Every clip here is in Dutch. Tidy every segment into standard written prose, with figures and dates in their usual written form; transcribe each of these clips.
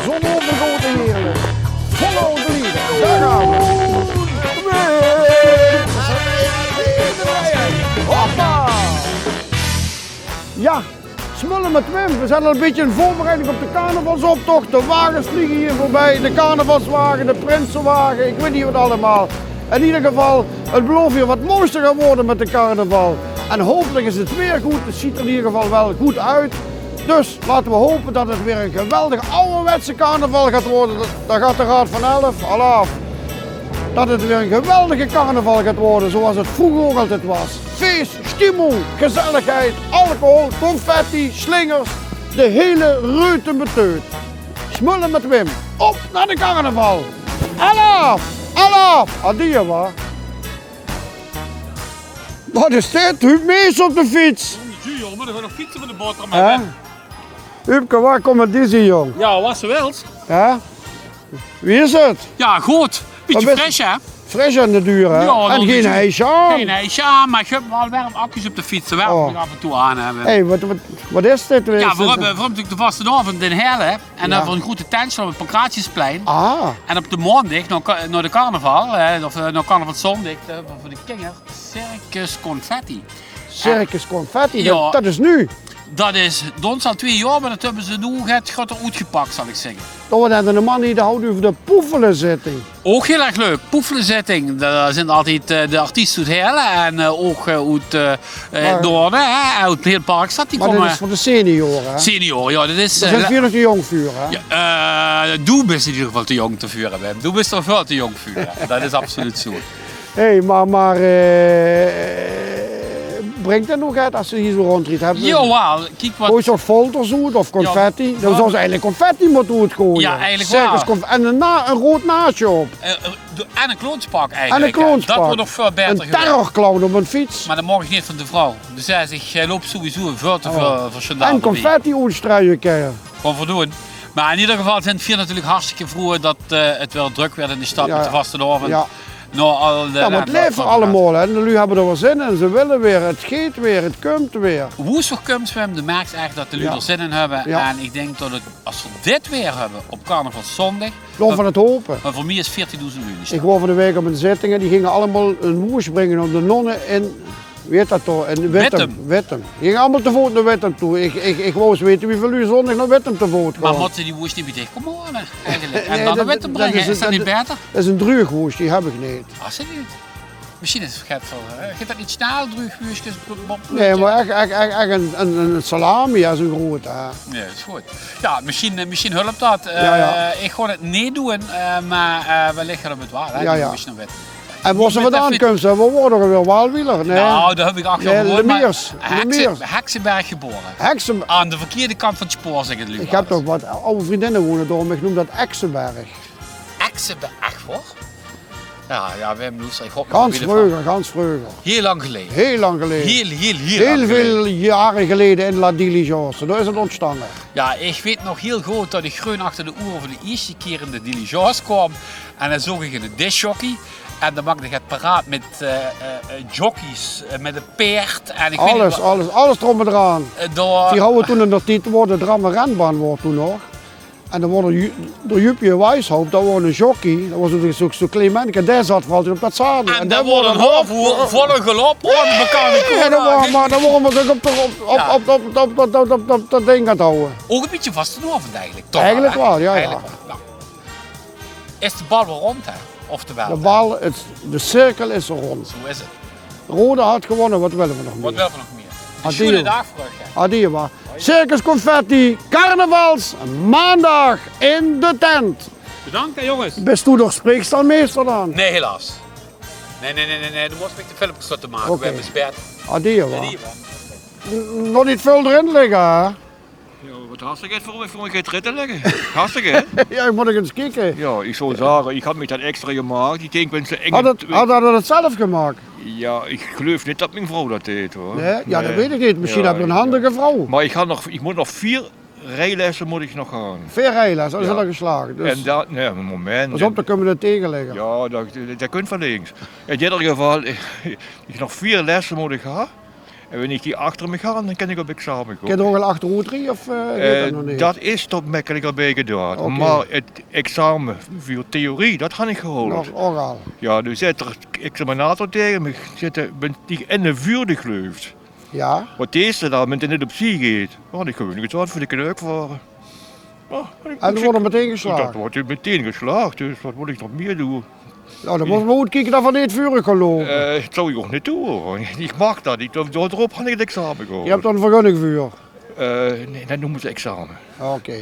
Zonovergoten heerlijk. Volle oude lieden. Daar gaan we. Hoppa! Ja, Smullen met Wim. We zijn al een beetje in voorbereiding op de carnavalsoptocht. De wagens vliegen hier voorbij. De carnavalswagen, de prinsenwagen. Ik weet niet wat allemaal. In ieder geval, het belooft hier wat moois te gaan worden met de carnaval. En hopelijk is het weer goed. Het ziet er in ieder geval wel goed uit. Dus laten we hopen dat het weer een geweldig ouderwetse carnaval gaat worden. Daar gaat de Raad van 11 al af. Dat het weer een geweldige carnaval gaat worden zoals het vroeger ook altijd was. Feest, stimul, gezelligheid, alcohol, confetti, slingers. De hele reutemeteut. Smullen met Wim. Op naar de carnaval. Alaf, alaf. Adieu waar. Wat is dit? Huub Mees op de fiets. Jongen, maar dan gaan we nog fietsen met de boterham hebben. Huubke, waar komt het dizzy, jong? Ja, wat ze wilt. Ja? Wie is het? Ja, goed. Beetje Wat fris, hè? Fris aan de duur, hè? Ja, en geen ijsje aan. Geen ijsje aan, maar je hebt wel warm accu's op de fiets. Daar Oh. we af en toe aan hebben. Hé, wat is dit? Ja, we hebben natuurlijk de vastenavond in Helle. En dan hebben we een grote tentje op het Pancratiusplein. Ah, En op de maandag, naar de carnaval, of naar carnavalszondag, voor de kinderen, Circus Confetti. Circus Confetti, Ja. dat is nu. Dat is dons al 2 jaar, maar dat hebben ze nu het gaat er uitgepakt, zal ik zeggen. Dan hebben de man die de houdt over de poefelenzitting. Ook heel erg leuk. Poefelenzitting. Daar zijn altijd de artiesten uit Helle en ook uit Doorn, uit het hele park staat. Die Maar komen dit is voor de senioren, hè? senioren, ja, dat is. Dat is weer nog te jong vuur, hè? Ja, Doe bent in ieder geval te jong te vuren, Wim. Doe bent toch wel te jong vuren. Dat is absoluut zo. Hé, maar brengt dat nog uit als ze hier zo rondriet hebben? Jawel, kijk wat. Gooi je zo'n folters uit of confetti? Dan zou ze eigenlijk confetti moeten uitgooien. Ja, eigenlijk Circus wel. En een rood naadje op. En een kloonspak En eigenlijk. een kloonspak. Dat wordt nog veel beter Een geweest. terrorclown op een fiets. Maar dat mag ik niet van de vrouw. Dus zij zegt, jij loopt sowieso veel te veel voor gendarmerie. En confetti uitstrooien keer. Gewoon voldoen. Maar in ieder geval zijn het vier natuurlijk hartstikke vroeg dat het wel druk werd in de stad met de vastenavond. Ja. Nou, al de Ja, maar het leeft er allemaal, hè. Nu hebben er wel zin in. Ze willen weer, het geeft weer, het komt weer. Woensdag komt zwem, de merkt eigenlijk dat de lui er zin in hebben. Ja. En ik denk dat als we dit weer hebben op carnavalszondag, Gewoon van het hopen. maar voor mij is 14.000 lui in de stad. Ik hoor van de week op een zittingen, die gingen allemaal een woes brengen om de nonnen in, weet dat toch, in Wittem. Die gingen allemaal te voet naar Wittem toe. Ik wou eens weten hoeveel uur zondag naar Wittem te voet Maar gaan. moeten die woest niet meer dichtkomen eigenlijk? En Nee, dan dat- naar Wittem dat brengen, is- is dat niet dat- beter? Dat is een druugwoes, die heb ik niet. Als het niet. Misschien is het vergeten van, gaat dat niet snel, druugwuurtjes? Nee, maar echt een salami als een grote. Hè. Ja, dat is goed. Ja, misschien helpt dat. Ja. Ik ga het niet doen, maar we liggen op het waar. Hè? Ja, Die ja. moest nog weten. En waar ze Met vandaan de komen, ze, we worden er weer waalwieler. Nee, Nou, daar heb ik achter Nee, gehoord, maar Lemiers. Heksenberg geboren. Heksen, Aan de verkeerde kant van het spoor, zeg het ik heb toch wat oude vriendinnen wonen door, maar ik noem dat Exenberg. Heksenberg, echt hoor? Ja, Wim Loes, ik hoop Gans vroeger. Heel lang geleden. Heel lang geleden. Heel Heel lang veel geleden. jaren geleden in La Diligence. Daar is het ontstaan. Ja, ik weet nog heel goed dat ik groen achter de oren voor de eerste keer in de diligence kwam. En dan zag ik in de discjockey. En dan maakte ik het paraat met jockeys, met een peert. En ik weet niet Alles erom en eraan. door, Die houden toen in de titel worden, de Drammen renbaan wordt toen nog. En dan worden door Jupje Wijshoop, dat was een jockey, dat was zo'n klein manneke, daar zat voor altijd op dat zadel. en daar wordt een hoofd volle gelop rond elkaar niet Ja, dan worden we op dat ding gaan houden. Ook een beetje vastenavond eigenlijk. Toch Eigenlijk wel, hè? wel, ja. Eigenlijk wel. Nou. Is de bal wel rond, hè? Oftewel. De bal, de cirkel is rond. Zo is het. Rode had gewonnen, wat willen we nog Wat meer? wel van nog meer? Een Adieu. goede dag voor je. Adieu maar. Circus Confetti, carnavals, maandag in de tent. Bedankt hè jongens. Bist u nog spreekstalmeester dan? Nee, helaas. Nee. Dan moest ik de filmpjes te maken. Oké. We hebben spert. Adieu Nee, maar. die wel. Nog niet veel erin liggen, hè? Ja, wat hartstikke voor mij voor een ritten leggen. Hartstikke, hè? Ja, ik moet eens kijken. Ja, ik zou zeggen, ik had me dat extra gemaakt. Ik denk, wenn ze eng... Had dat het zelf gemaakt? Ja, ik geloof niet dat mijn vrouw dat deed, hoor. Nee? Ja, dat weet ik niet. Misschien Ja, heb je een handige vrouw. Maar ik moet nog 4 rijlessen moet ik nog gaan. Veel rijles, dat is Ja. al geslagen. Dus En dat, nee, een moment. pas op, dan kunnen we er tegen liggen. Ja, dat kunt van links. In ieder geval, ik nog 4 lessen moet ik gaan. En wanneer die achter me gaan, dan kan ik op examen Ken gaan. je er ook al achter hoe 3 of weet dat nog niet? Dat is tot Mekkelijk al bij gedaan. Oké. Maar het examen voor theorie, dat had ik gehoord. Nog ook al. Ja, nu zit er examinator tegen me, ben die in de vuur geleefd. Ja? Wat deze dan met niet op zee gaat. Had ik gewoon gezorgd voor de kneuk waren. En dan wordt er meteen Dat geslagen. wordt meteen geslaagd, dus wat moet ik nog meer doen? Nou, dan moet we goed kijken dat we niet vurig gaan lopen. Dat zou je ook niet doen hoor. Ik mag dat niet. Erop had ik het examen gehoord. Je hebt dan een vergunningvuur. Nee, dat noemen ze examen. Oké.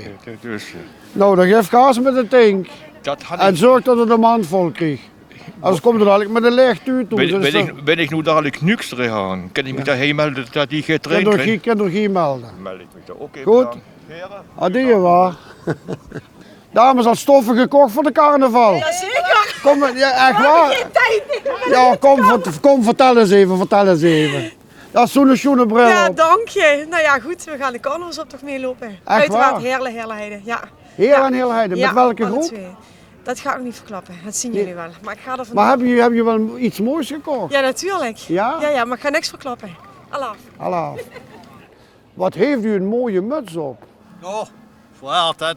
Dus Nou, dan geef gas met de tank. dat had En ik. zorg dat het de man vol krijgt. Anders komt er dadelijk met een leeg tuur toe. Ben ik nu dadelijk nukstere gaan? Kan ik me daarheen melden dat die gaat Kan drinken? door Guy melden. Meld ik me daar ook even Goed. aan. Heren? Adieu, waar. Dames, had stoffen gekocht voor de carnaval. Zeker. Kom, ja, echt waar. Ja, kom, vertel eens even. Dat is zo'n schoene bril Ja, op. dank je. Nou ja, goed, we gaan de carnavalsoptocht meelopen. Uiteraard Heerlen. Ja. Heer en Heelheide, Ja, met welke alle groep? twee. Dat ga ik nog niet verklappen, dat zien jullie wel. Maar ik ga er Maar vanaf. heb je wel iets moois gekocht? Ja, natuurlijk. Ja? Ja, maar ik ga niks verklappen. Allah. Hallo. Wat heeft u een mooie muts op? Oh, wel, dat,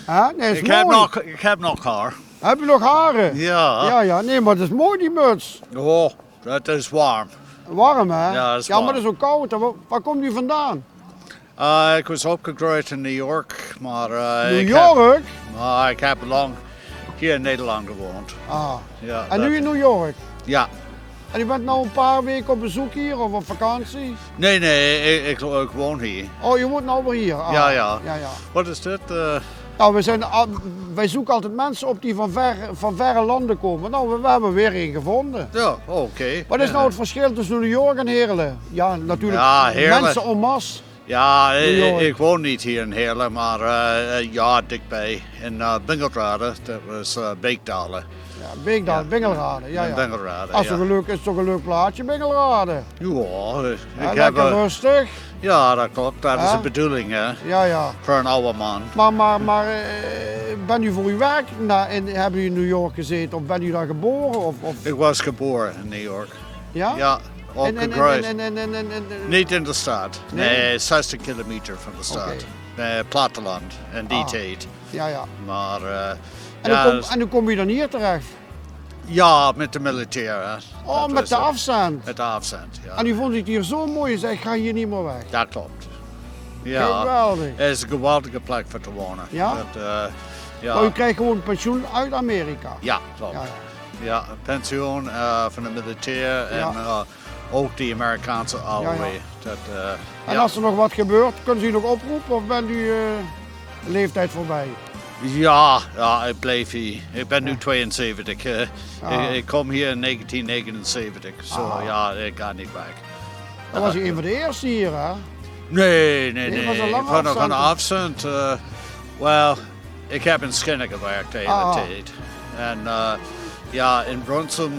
Hè? Nee, is ik, mooi. heb nog haar. Heb je nog haren? Ja. Ja, nee, maar het is mooi die muts. Oh, dat is warm. Warm, hè? Ja, dat is maar warm. het is ook koud. Hè? Waar komt u vandaan? Ik was opgegroeid in New York, maar New York? Ik heb lang hier in Nederland gewoond. Ah. Ja, En nu in New York? Ja. En u bent nou een paar weken op bezoek hier of op vakantie? Nee, ik woon hier. Oh, je woont nou weer hier? Ah. Ja, ja. ja. Wat is dit? Nou, wij zoeken altijd mensen op die van verre landen komen. Nou, we hebben weer een gevonden. Ja, oké. Wat is nou het verschil tussen New York en Heerlen? Ja, natuurlijk Ja, Heerlen. mensen en masse. Ja, New York. ik woon niet hier in Heerlen, maar ja, dichtbij. In Bingelrade, dat is Beekdalen. Ja, Beekdal, Bingelrade. Ja, In ja. Bingelrade, Als ja. is toch een leuk plaatsje, Bingelrade. Ja, Ja, ik heb... lekker rustig. Ja, dat klopt. Dat is Ja? de bedoeling, hè. Ja, ja. Voor een oude man. Maar ben u voor uw werk, hebben u in New York gezeten of ben u daar geboren? Of, Ik was geboren in New York. ja? Ja, opgegroeid. En- Niet in de stad. Nee? Nee, 60 kilometer van de stad. Platteland, in die Ah. tijd. Ja, ja. Maar En, ja, en hoe kom je dan hier terecht? ja, met de militair. Hè. Oh, Dat met was de het. afstand. Met de afstand, ja. En u vond het hier zo mooi en zei, ik ga hier niet meer weg. Dat klopt. Ja, Geweldig. het is een geweldige plek voor te wonen. Ja? Dat, Maar ja, u krijgt gewoon pensioen uit Amerika. ja, klopt. Ja, Ja, ja. pensioen van de militair en ook de Amerikaanse AOW. Dat, En ja. als er nog wat gebeurt, kunnen ze u nog oproepen of bent u leeftijd voorbij? Ja, ik blijf hier. Ik ben nu 72. Ah. Ik kom hier in 1979, zo ja, ik ga niet weg. Dan was u een van de eerste hier, hè? Nee. Nee, was een lange Van de afstand. afstand. Wel, ik heb in Schinnen gewerkt de hele Ah. tijd. En ja, in Brunsum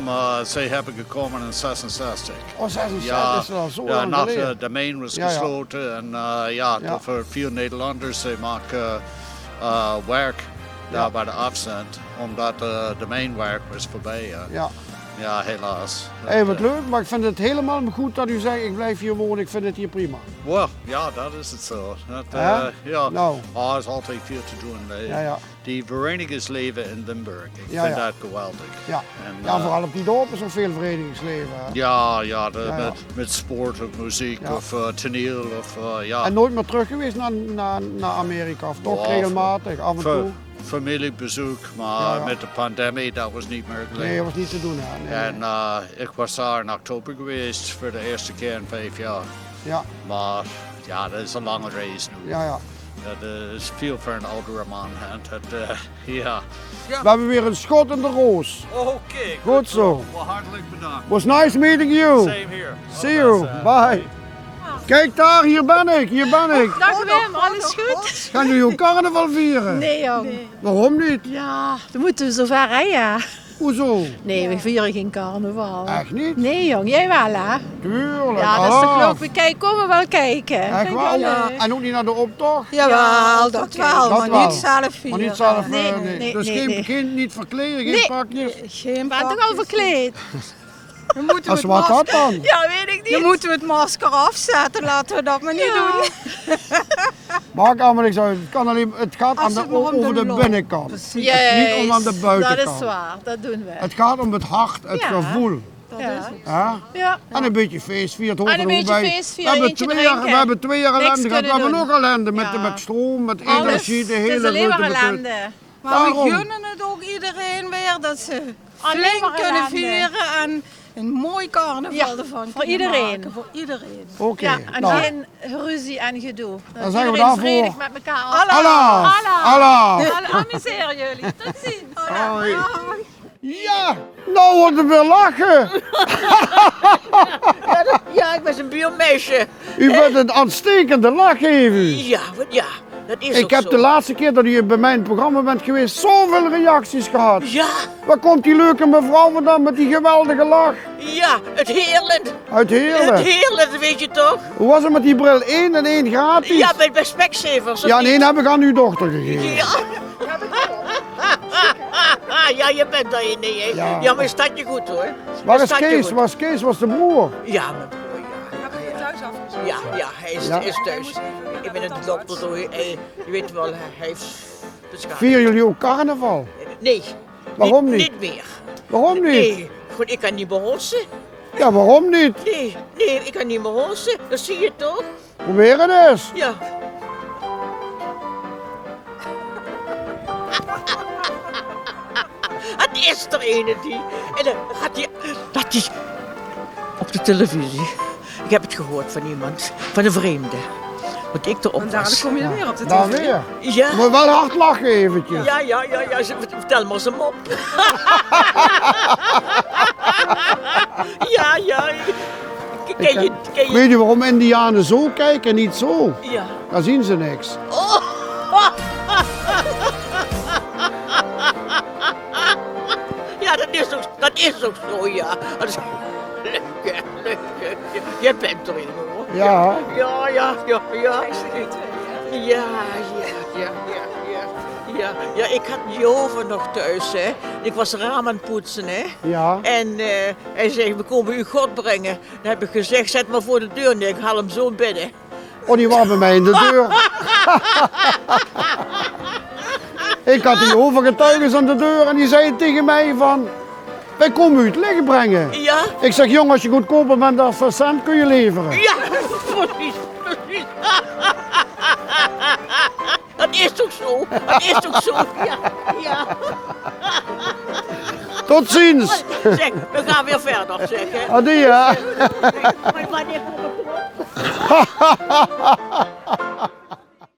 zij hebben gekomen in 66. Oh, 66 Ja, is al zo ja, lang nadat geleden. de main was Ja, ja. gesloten en Ja. voor veel Nederlanders ze maken werk daar bij de afstand, omdat de main werk was voorbij. Ja. Ja, helaas. Hey, wat leuk, maar ik vind het helemaal goed dat u zegt, ik blijf hier wonen, ik vind het hier prima. Well, ja, dat is het zo. Dat, Ja? ja, Nou. er is altijd veel te doen. Ja, ja. Die verenigingsleven in Limburg, ik Ja, vind ja. dat geweldig. Ja, En, ja vooral op die dorpen is ook veel verenigingsleven. Hè? Ja, Ja. met sport of muziek Ja. of toneel of ja. En nooit meer terug geweest naar Amerika, of toch Ja, regelmatig, af en toe? Familiebezoek, maar Ja, ja. met de pandemie dat was niet mogelijk. Nee, dat was niet te doen. Hè? Nee, En ik was daar in oktober geweest voor de eerste keer in 5 jaar. Ja, Maar ja, dat is een lange reis nu. ja. Dat is veel voor een oudere man. En dat, ja. We hebben weer een schot in de roos. Oké, Goed zo. Wel hartelijk bedankt. Was nice meeting you. Same here. See you. Bye. Kijk daar, hier ben ik. Dag Wim, alles goed? Gaan jullie ook carnaval vieren? Nee jong. Waarom niet? Ja, dan moeten we zover hè ja. Hoezo? Nee, we vieren geen carnaval. Echt niet? Nee jong, jij wel hè? Tuurlijk. Ja, dat is toch Ah, leuk. We kijken, komen wel kijken. Echt Vind ik waar? wel leuk. En ook niet naar de optocht? Jawel, dat wel, Dat maar wel. niet zelf vieren. Maar niet zelf, Nee, dus nee. geen niet verkleden, geen Nee. pakjes? Geen toch al verkleed? Dan moeten we Als het wat dat masker... dan? Ja, weet ik niet. Dan moeten we het masker afzetten. Laten we dat maar niet doen. Maakt allemaal niks uit. Het gaat Als aan het maar om over de de lol. binnenkant. Juist, Niet om aan de buitenkant. Dat is waar, dat doen we. Het gaat om het hart, het Ja. gevoel. Ja. Ja? Ja. En een beetje feestviert hoort En een er ook beetje bij. feestvieren, eentje we drinken. hebben 2 jaar Niks ellende gehad. We kunnen hebben doen. nog ellende met, Ja. met stroom, met Alles. energie, de hele Het is alleen maar route. ellende. Maar Daarom. we gunnen het ook iedereen weer dat ze Alleen flink maar kunnen ellende. vieren en een mooi carnaval Ja, ervan voor kunnen iedereen. maken. Voor iedereen. Oké, Ja, en nou. geen ruzie en gedoe. Dan zeggen we Iedereen daarvoor- vredig met elkaar. Allah! Allah! Amuseer jullie. Tot ziens. Hoi. Ja, nou wordt het weer lachen. Ja, ik was een buurmeisje. U bent een uitstekende lach, heeft u. Ja, dat is Ik ook heb zo. de laatste keer dat u bij mijn programma bent geweest zoveel reacties gehad. Ja, Waar komt die leuke mevrouw vandaan met die geweldige lach? ja, het Heerlen. Uit Het Heerlen. Heerlen, dat weet je toch? Hoe was het met die bril? 1 en 1 gratis? Ja, bij Specsavers. of Ja, niet? en 1 heb ik aan uw dochter gegeven. Ja. Ja, je bent daar in. Nee, Ja. ja, maar staat je goed hoor. Waar is Staat je Kees? goed. Waar is Kees? Was de broer? Ja, mijn broer, ja. Ja, hij is thuis. Ik ben het dokter door. Je weet wel, hij heeft beschadigd. Vieren jullie ook carnaval? Nee. Waarom niet? Niet meer. Waarom niet? Nee, goed, ik kan niet meer hossen. Ja, waarom niet? Nee, ik kan niet meer hossen. Dat zie je toch? Probeer het eens. Ja. Het is er ene die. En dan gaat die. Dat die. Op de televisie. Ik heb het gehoord van iemand. Van een vreemde. Wat ik erop En daar was. kom je er weer op de Daar tv. weer. Ja. Maar wel hard lachen eventjes. Ja. Vertel maar eens een mop. Ja. Ken je? Weet je waarom Indianen zo kijken en niet zo? Ja. Dan zien ze niks. Ja, dat is ook zo, ja. Dat is... Leuk. Je bent erin, hoor. Ja. Ja. Ja, ik had Jove nog thuis, hè. Ik was raam aan het poetsen, hè. Ja. En hij zei, we komen u God brengen. Dan heb ik gezegd, zet maar voor de deur neer, ik haal hem zo binnen. Oh, die was bij mij in de deur. Ik had die overgetuigen aan de deur en die zei tegen mij van... Wij komen u het licht brengen. Ja? Ik zeg, jongen, als je goedkoper bent dan voor cent kun je leveren. Ja, precies. Dat is toch zo? Ja. Tot ziens. Zeg, we gaan weer verder, zeg. Hè. Adieu. Maar wanneer kom ik erop?